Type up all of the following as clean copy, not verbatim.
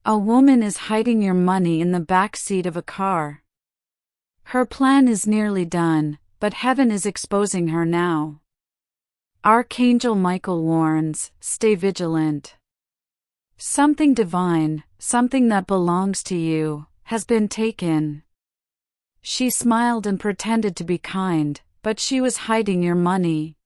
A woman is hiding your money in the backseat of a car. Her plan is nearly done, but heaven is exposing her now. Archangel Michael warns, stay vigilant. Something divine, something that belongs to you, has been taken. She smiled and pretended to be kind, but she was hiding your money.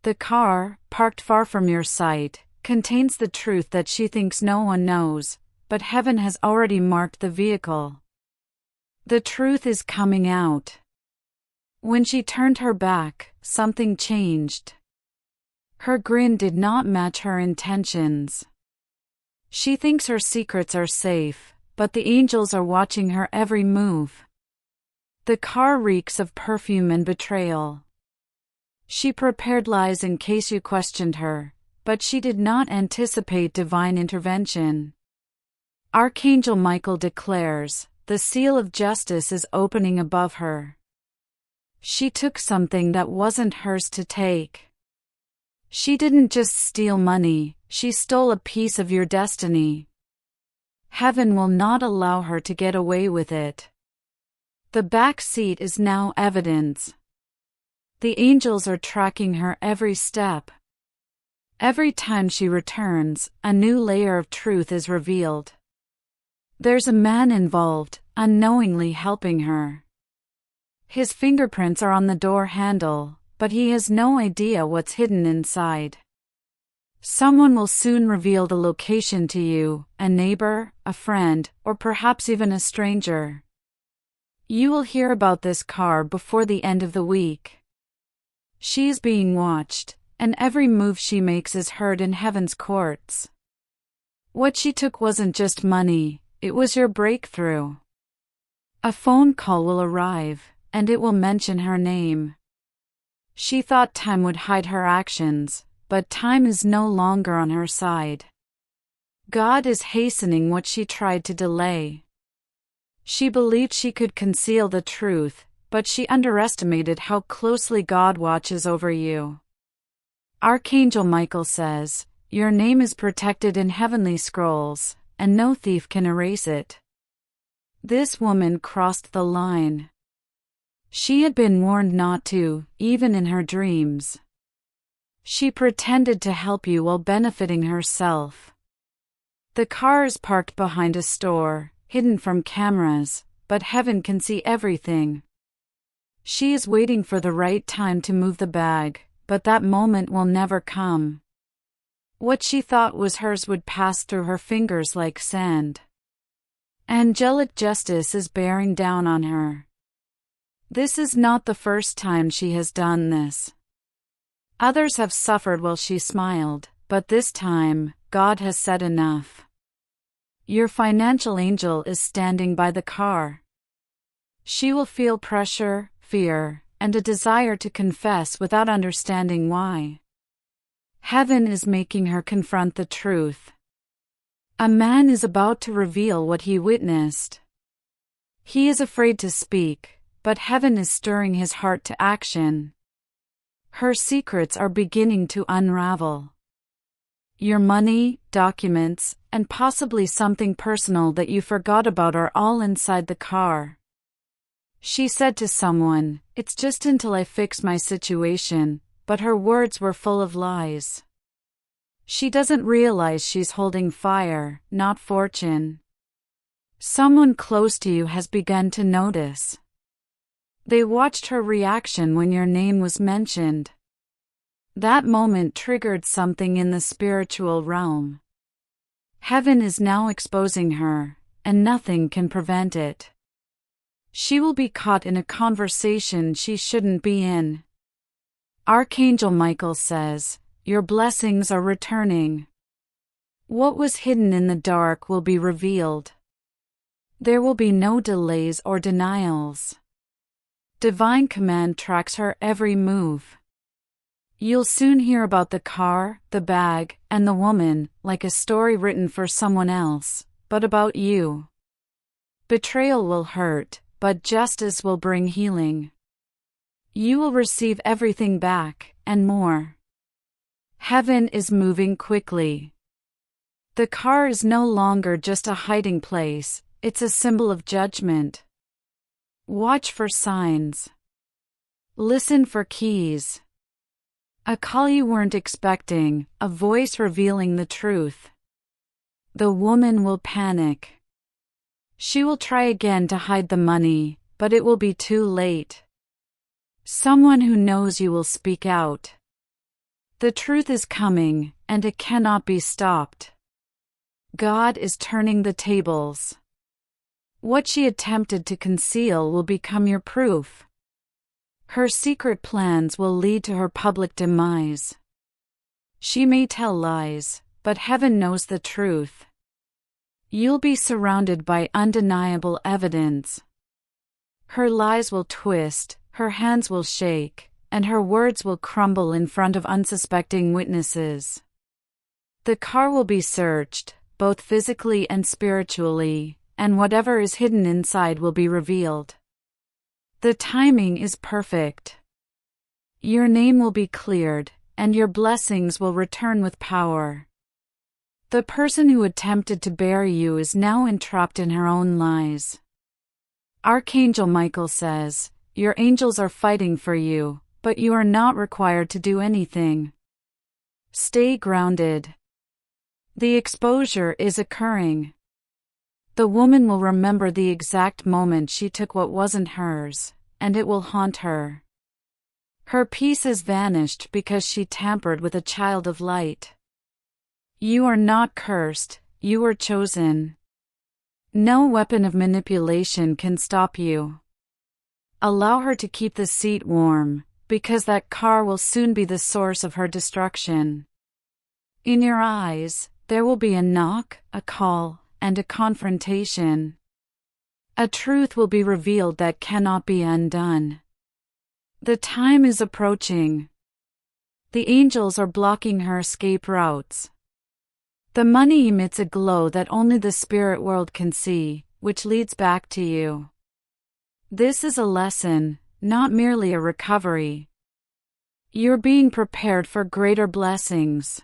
The car, parked far from your sight, contains the truth that she thinks no one knows, but heaven has already marked the vehicle. The truth is coming out. When she turned her back, something changed. Her grin did not match her intentions. She thinks her secrets are safe, but the angels are watching her every move. The car reeks of perfume and betrayal. She prepared lies in case you questioned her, but she did not anticipate divine intervention. Archangel Michael declares, the seal of justice is opening above her. She took something that wasn't hers to take. She didn't just steal money, she stole a piece of your destiny. Heaven will not allow her to get away with it. The back seat is now evidence. The angels are tracking her every step. Every time she returns, a new layer of truth is revealed. There's a man involved, unknowingly helping her. His fingerprints are on the door handle, but he has no idea what's hidden inside. Someone will soon reveal the location to you, a neighbor, a friend, or perhaps even a stranger. You will hear about this car before the end of the week. She is being watched, and every move she makes is heard in heaven's courts. What she took wasn't just money, it was your breakthrough. A phone call will arrive, and it will mention her name. She thought time would hide her actions, but time is no longer on her side. God is hastening what she tried to delay. She believed she could conceal the truth, but she underestimated how closely God watches over you. Archangel Michael says, your name is protected in heavenly scrolls, and no thief can erase it. This woman crossed the line. She had been warned not to, even in her dreams. She pretended to help you while benefiting herself. The car is parked behind a store, hidden from cameras, but heaven can see everything. She is waiting for the right time to move the bag, but that moment will never come. What she thought was hers would pass through her fingers like sand. Angelic justice is bearing down on her. This is not the first time she has done this. Others have suffered while she smiled, but this time, God has said enough. Your financial angel is standing by the car. She will feel pressure, fear, and a desire to confess without understanding why. Heaven is making her confront the truth. A man is about to reveal what he witnessed. He is afraid to speak, but heaven is stirring his heart to action. Her secrets are beginning to unravel. Your money, documents, and possibly something personal that you forgot about are all inside the car. She said to someone, it's just until I fix my situation, but her words were full of lies. She doesn't realize she's holding fire, not fortune. Someone close to you has begun to notice. They watched her reaction when your name was mentioned. That moment triggered something in the spiritual realm. Heaven is now exposing her, and nothing can prevent it. She will be caught in a conversation she shouldn't be in. Archangel Michael says, your blessings are returning. What was hidden in the dark will be revealed. There will be no delays or denials. Divine command tracks her every move. You'll soon hear about the car, the bag, and the woman, like a story written for someone else, but about you. Betrayal will hurt, but justice will bring healing. You will receive everything back, and more. Heaven is moving quickly. The car is no longer just a hiding place, it's a symbol of judgment. Watch for signs. Listen for keys. A call you weren't expecting, a voice revealing the truth. The woman will panic. She will try again to hide the money, but it will be too late. Someone who knows you will speak out. The truth is coming, and it cannot be stopped. God is turning the tables. What she attempted to conceal will become your proof. Her secret plans will lead to her public demise. She may tell lies, but heaven knows the truth. You'll be surrounded by undeniable evidence. Her lies will twist, her hands will shake, and her words will crumble in front of unsuspecting witnesses. The car will be searched, both physically and spiritually, and whatever is hidden inside will be revealed. The timing is perfect. Your name will be cleared, and your blessings will return with power. The person who attempted to bury you is now entrapped in her own lies. Archangel Michael says, "Your angels are fighting for you, but you are not required to do anything. Stay grounded." The exposure is occurring. The woman will remember the exact moment she took what wasn't hers, and it will haunt her. Her peace has vanished because she tampered with a child of light. You are not cursed, you are chosen. No weapon of manipulation can stop you. Allow her to keep the seat warm, because that car will soon be the source of her destruction. In your eyes, there will be a knock, a call, and a confrontation. A truth will be revealed that cannot be undone. The time is approaching. The angels are blocking her escape routes. The money emits a glow that only the spirit world can see, which leads back to you. This is a lesson, not merely a recovery. You're being prepared for greater blessings.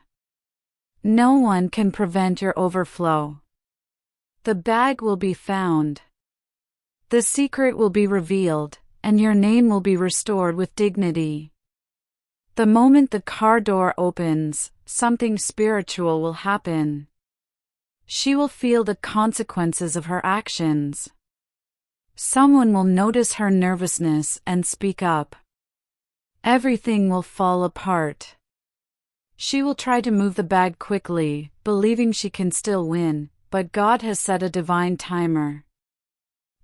No one can prevent your overflow. The bag will be found. The secret will be revealed, and your name will be restored with dignity. The moment the car door opens, something spiritual will happen. She will feel the consequences of her actions. Someone will notice her nervousness and speak up. Everything will fall apart. She will try to move the bag quickly, believing she can still win, but God has set a divine timer.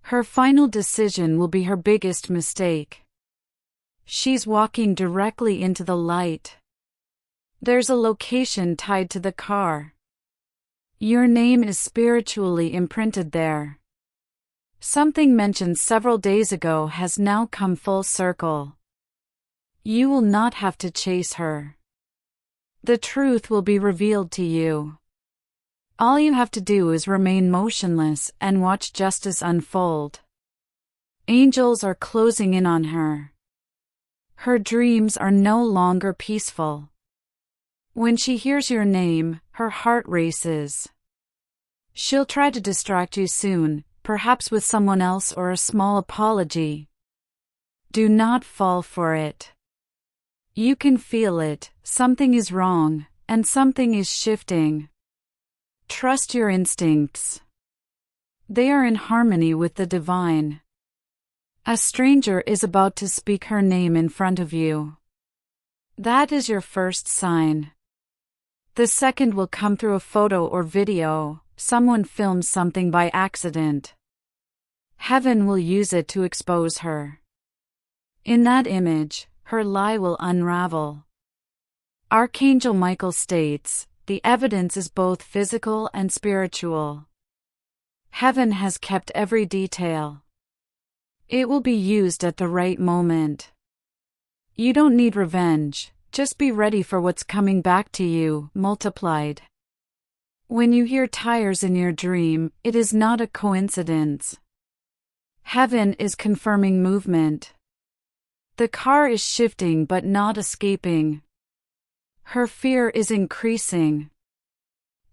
Her final decision will be her biggest mistake. She's walking directly into the light. There's a location tied to the car. Your name is spiritually imprinted there. Something mentioned several days ago has now come full circle. You will not have to chase her. The truth will be revealed to you. All you have to do is remain motionless and watch justice unfold. Angels are closing in on her. Her dreams are no longer peaceful. When she hears your name, her heart races. She'll try to distract you soon, perhaps with someone else or a small apology. Do not fall for it. You can feel it, something is wrong, and something is shifting. Trust your instincts. They are in harmony with the divine. A stranger is about to speak her name in front of you. That is your first sign. The second will come through a photo or video. Someone films something by accident. Heaven will use it to expose her. In that image, her lie will unravel. Archangel Michael states, the evidence is both physical and spiritual. Heaven has kept every detail. It will be used at the right moment. You don't need revenge, just be ready for what's coming back to you, multiplied. When you hear tires in your dream, it is not a coincidence. Heaven is confirming movement. The car is shifting but not escaping. Her fear is increasing.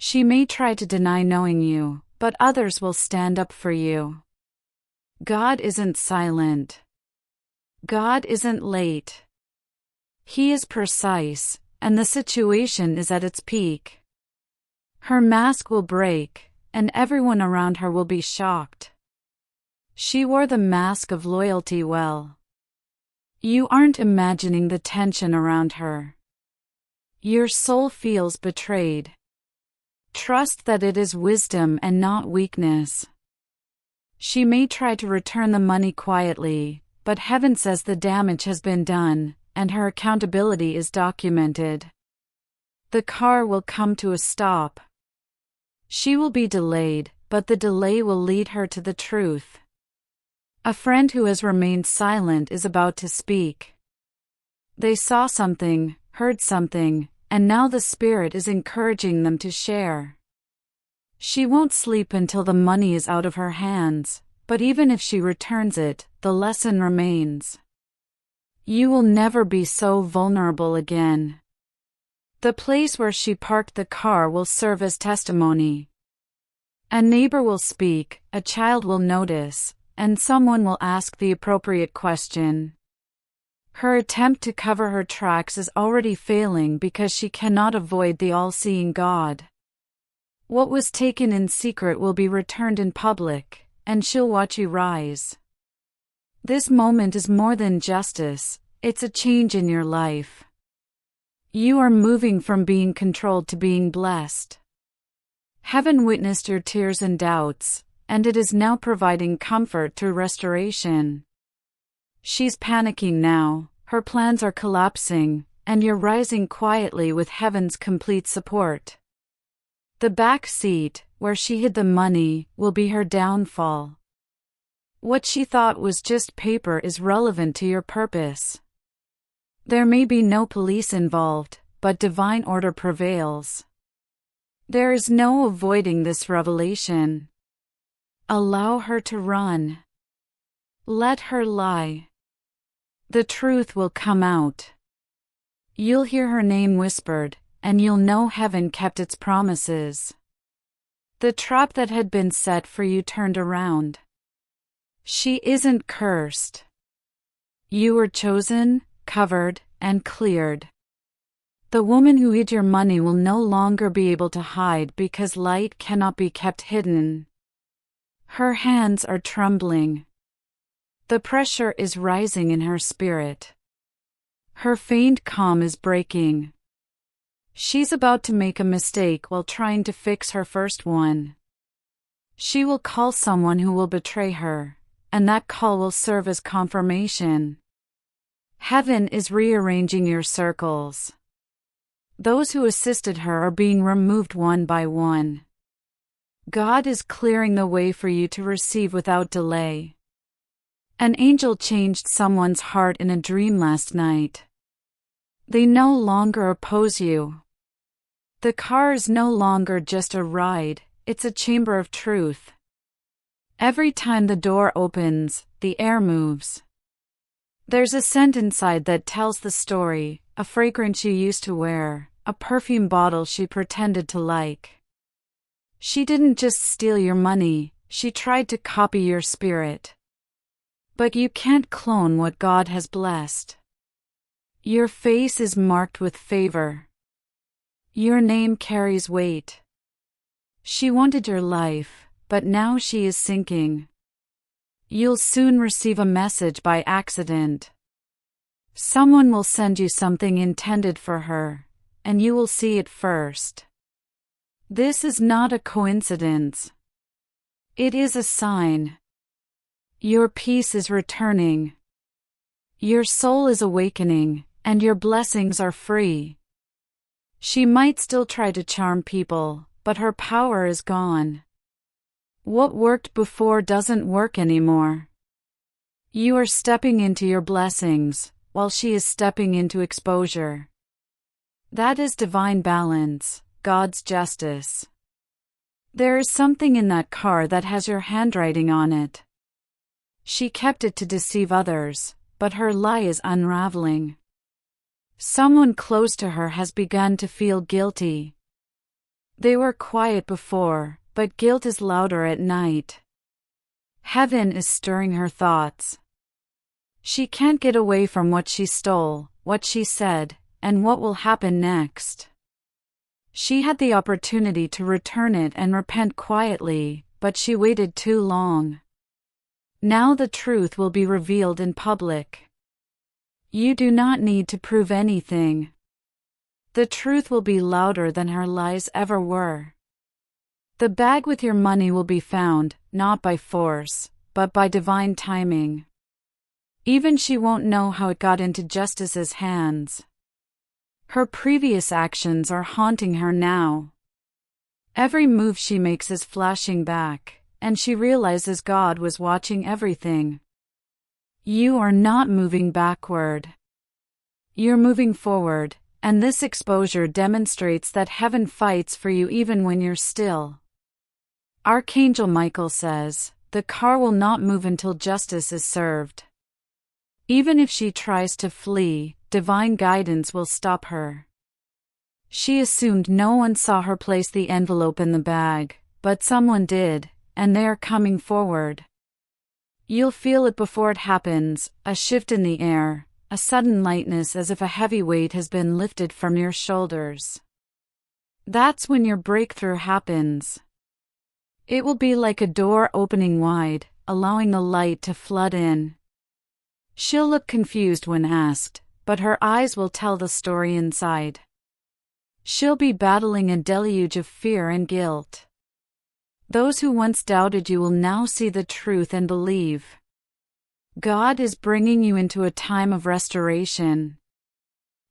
She may try to deny knowing you, but others will stand up for you. God isn't silent. God isn't late. He is precise, and the situation is at its peak. Her mask will break, and everyone around her will be shocked. She wore the mask of loyalty well. You aren't imagining the tension around her. Your soul feels betrayed. Trust that it is wisdom and not weakness. She may try to return the money quietly, but heaven says the damage has been done, and her accountability is documented. The car will come to a stop. She will be delayed, but the delay will lead her to the truth. A friend who has remained silent is about to speak. They saw something, heard something, and now the Spirit is encouraging them to share. She won't sleep until the money is out of her hands, but even if she returns it, the lesson remains. You will never be so vulnerable again. The place where she parked the car will serve as testimony. A neighbor will speak, a child will notice, and someone will ask the appropriate question. Her attempt to cover her tracks is already failing because she cannot avoid the all-seeing God. What was taken in secret will be returned in public, and she'll watch you rise. This moment is more than justice, it's a change in your life. You are moving from being controlled to being blessed. Heaven witnessed your tears and doubts, and it is now providing comfort through restoration. She's panicking now, her plans are collapsing, and you're rising quietly with heaven's complete support. The back seat, where she hid the money, will be her downfall. What she thought was just paper is relevant to your purpose. There may be no police involved, but divine order prevails. There is no avoiding this revelation. Allow her to run. Let her lie. The truth will come out. You'll hear her name whispered, and you'll know heaven kept its promises. The trap that had been set for you turned around. She isn't cursed. You were chosen, covered, and cleared. The woman who hid your money will no longer be able to hide because light cannot be kept hidden. Her hands are trembling. The pressure is rising in her spirit. Her feigned calm is breaking. She's about to make a mistake while trying to fix her first one. She will call someone who will betray her, and that call will serve as confirmation. Heaven is rearranging your circles. Those who assisted her are being removed one by one. God is clearing the way for you to receive without delay. An angel changed someone's heart in a dream last night. They no longer oppose you. The car is no longer just a ride, it's a chamber of truth. Every time the door opens, the air moves. There's a scent inside that tells the story, a fragrance you used to wear, a perfume bottle she pretended to like. She didn't just steal your money, she tried to copy your spirit. But you can't clone what God has blessed. Your face is marked with favor. Your name carries weight. She wanted your life, but now she is sinking. You'll soon receive a message by accident. Someone will send you something intended for her, and you will see it first. This is not a coincidence. It is a sign. Your peace is returning. Your soul is awakening, and your blessings are free. She might still try to charm people, but her power is gone. What worked before doesn't work anymore. You are stepping into your blessings, while she is stepping into exposure. That is divine balance, God's justice. There is something in that car that has your handwriting on it. She kept it to deceive others, but her lie is unraveling. Someone close to her has begun to feel guilty. They were quiet before, but guilt is louder at night. Heaven is stirring her thoughts. She can't get away from what she stole, what she said, and what will happen next. She had the opportunity to return it and repent quietly, but she waited too long. Now the truth will be revealed in public. You do not need to prove anything. The truth will be louder than her lies ever were. The bag with your money will be found, not by force, but by divine timing. Even she won't know how it got into Justice's hands. Her previous actions are haunting her now. Every move she makes is flashing back, and she realizes God was watching everything. You are not moving backward. You're moving forward, and this exposure demonstrates that heaven fights for you even when you're still. Archangel Michael says, the car will not move until justice is served. Even if she tries to flee, divine guidance will stop her. She assumed no one saw her place the envelope in the bag, but someone did, and they are coming forward. You'll feel it before it happens, a shift in the air, a sudden lightness as if a heavy weight has been lifted from your shoulders. That's when your breakthrough happens. It will be like a door opening wide, allowing the light to flood in. She'll look confused when asked, but her eyes will tell the story inside. She'll be battling a deluge of fear and guilt. Those who once doubted you will now see the truth and believe. God is bringing you into a time of restoration.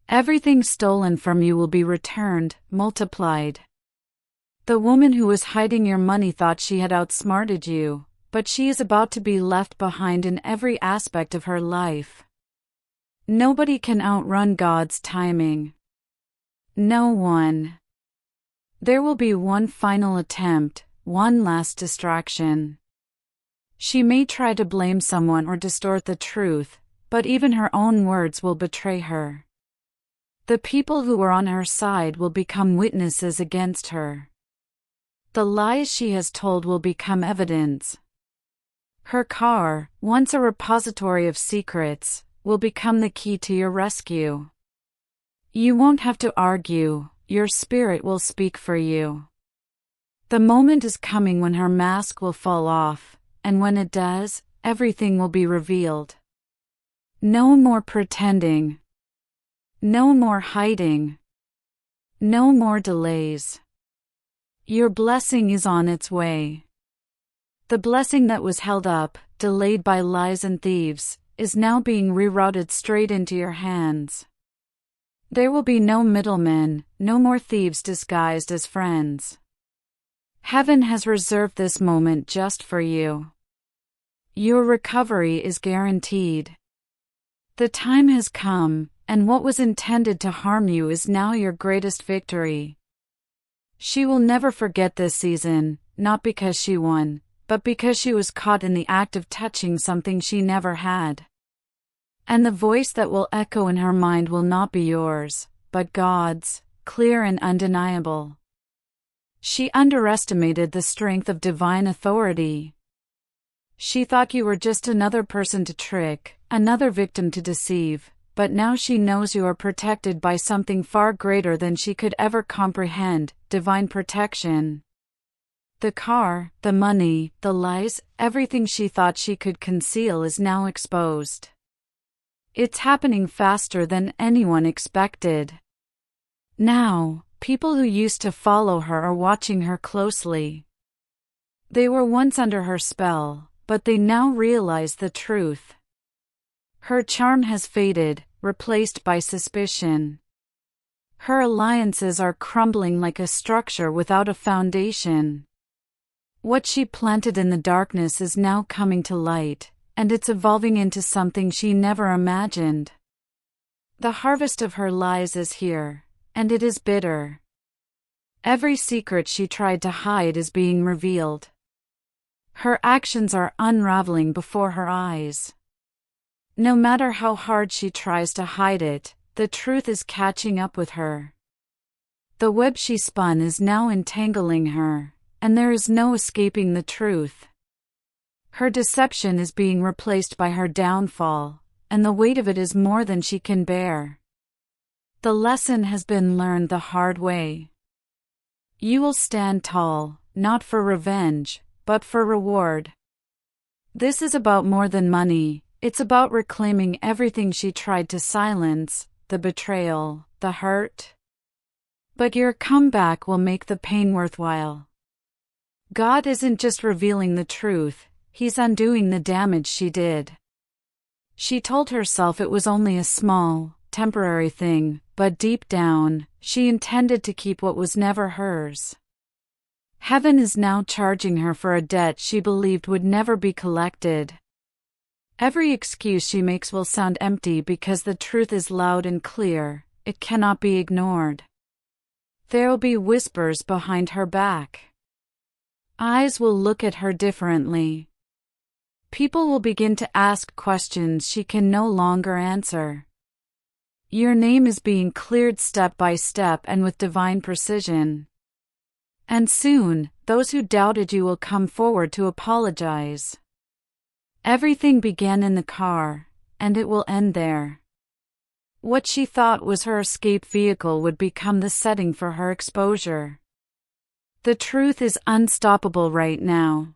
Everything stolen from you will be returned, multiplied. The woman who was hiding your money thought she had outsmarted you, but she is about to be left behind in every aspect of her life. Nobody can outrun God's timing. No one. There will be one final attempt, one last distraction. She may try to blame someone or distort the truth, but even her own words will betray her. The people who were on her side will become witnesses against her. The lies she has told will become evidence. Her car, once a repository of secrets, will become the key to your rescue. You won't have to argue, your spirit will speak for you. The moment is coming when her mask will fall off, and when it does, everything will be revealed. No more pretending. No more hiding. No more delays. Your blessing is on its way. The blessing that was held up, delayed by lies and thieves, is now being rerouted straight into your hands. There will be no middlemen, no more thieves disguised as friends. Heaven has reserved this moment just for you. Your recovery is guaranteed. The time has come, and what was intended to harm you is now your greatest victory. She will never forget this season, not because she won, but because she was caught in the act of touching something she never had. And the voice that will echo in her mind will not be yours, but God's, clear and undeniable. She underestimated the strength of divine authority. She thought you were just another person to trick, another victim to deceive, but now she knows you are protected by something far greater than she could ever comprehend, divine protection. The car, the money, the lies, everything she thought she could conceal is now exposed. It's happening faster than anyone expected. Now, people who used to follow her are watching her closely. They were once under her spell, but they now realize the truth. Her charm has faded, replaced by suspicion. Her alliances are crumbling like a structure without a foundation. What she planted in the darkness is now coming to light, and it's evolving into something she never imagined. The harvest of her lies is here, and it is bitter. Every secret she tried to hide is being revealed. Her actions are unraveling before her eyes. No matter how hard she tries to hide it, the truth is catching up with her. The web she spun is now entangling her, and there is no escaping the truth. Her deception is being replaced by her downfall, and the weight of it is more than she can bear. The lesson has been learned the hard way. You will stand tall, not for revenge, but for reward. This is about more than money, it's about reclaiming everything she tried to silence, the betrayal, the hurt. But your comeback will make the pain worthwhile. God isn't just revealing the truth, He's undoing the damage she did. She told herself it was only a small, temporary thing, but deep down, she intended to keep what was never hers. Heaven is now charging her for a debt she believed would never be collected. Every excuse she makes will sound empty because the truth is loud and clear, it cannot be ignored. There'll be whispers behind her back. Eyes will look at her differently. People will begin to ask questions she can no longer answer. Your name is being cleared step by step and with divine precision. And soon, those who doubted you will come forward to apologize. Everything began in the car, and it will end there. What she thought was her escape vehicle would become the setting for her exposure. The truth is unstoppable right now.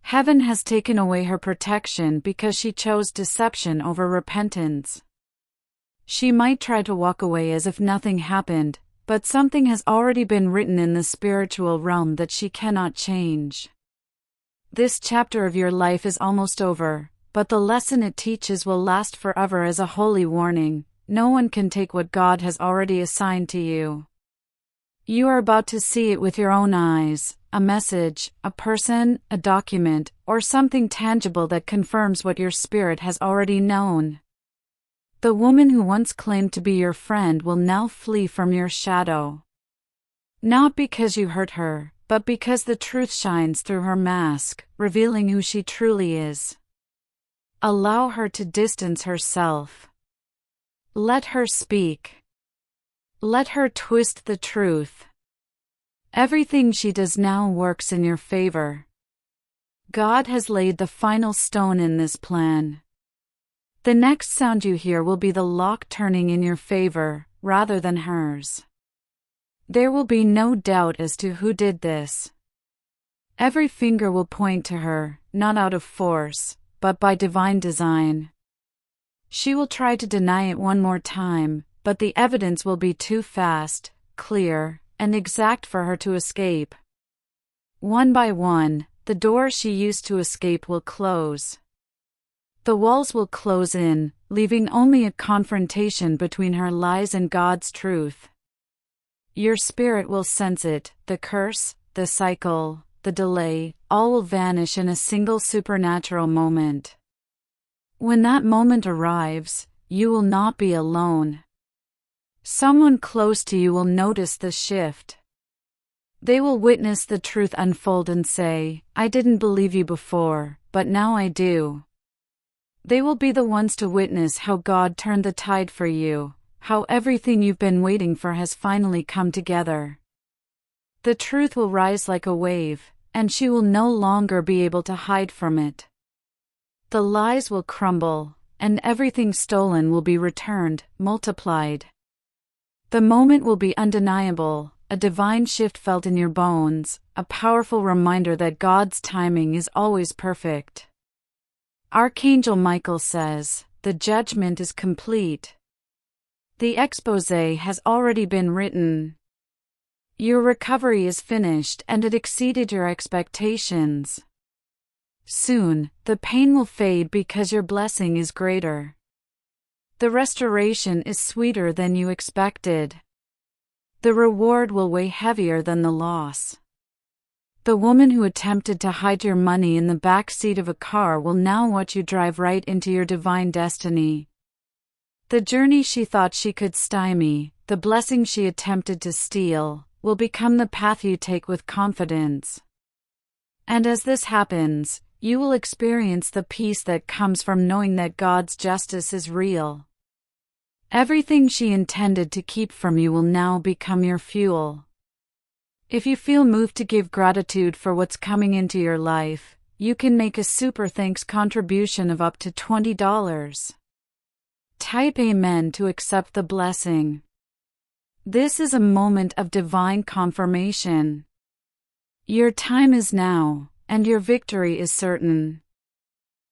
Heaven has taken away her protection because she chose deception over repentance. She might try to walk away as if nothing happened, but something has already been written in the spiritual realm that she cannot change. This chapter of your life is almost over, but the lesson it teaches will last forever as a holy warning. No one can take what God has already assigned to you. You are about to see it with your own eyes, a message, a person, a document, or something tangible that confirms what your spirit has already known. The woman who once claimed to be your friend will now flee from your shadow. Not because you hurt her, but because the truth shines through her mask, revealing who she truly is. Allow her to distance herself. Let her speak. Let her twist the truth. Everything she does now works in your favor. God has laid the final stone in this plan. The next sound you hear will be the lock turning in your favor, rather than hers. There will be no doubt as to who did this. Every finger will point to her, not out of force, but by divine design. She will try to deny it one more time, but the evidence will be too fast, clear, and exact for her to escape. One by one, the doors she used to escape will close. The walls will close in, leaving only a confrontation between her lies and God's truth. Your spirit will sense it, the curse, the cycle, the delay, all will vanish in a single supernatural moment. When that moment arrives, you will not be alone. Someone close to you will notice the shift. They will witness the truth unfold and say, "I didn't believe you before, but now I do." They will be the ones to witness how God turned the tide for you, how everything you've been waiting for has finally come together. The truth will rise like a wave, and she will no longer be able to hide from it. The lies will crumble, and everything stolen will be returned, multiplied. The moment will be undeniable, a divine shift felt in your bones, a powerful reminder that God's timing is always perfect. Archangel Michael says, "The judgment is complete. The exposé has already been written. Your recovery is finished and it exceeded your expectations. Soon, the pain will fade because your blessing is greater. The restoration is sweeter than you expected. The reward will weigh heavier than the loss. The woman who attempted to hide your money in the back seat of a car will now watch you drive right into your divine destiny. The journey she thought she could stymie, the blessing she attempted to steal, will become the path you take with confidence. And as this happens, you will experience the peace that comes from knowing that God's justice is real. Everything she intended to keep from you will now become your fuel. If you feel moved to give gratitude for what's coming into your life, you can make a super thanks contribution of up to $20. Type Amen to accept the blessing. This is a moment of divine confirmation. Your time is now, and your victory is certain.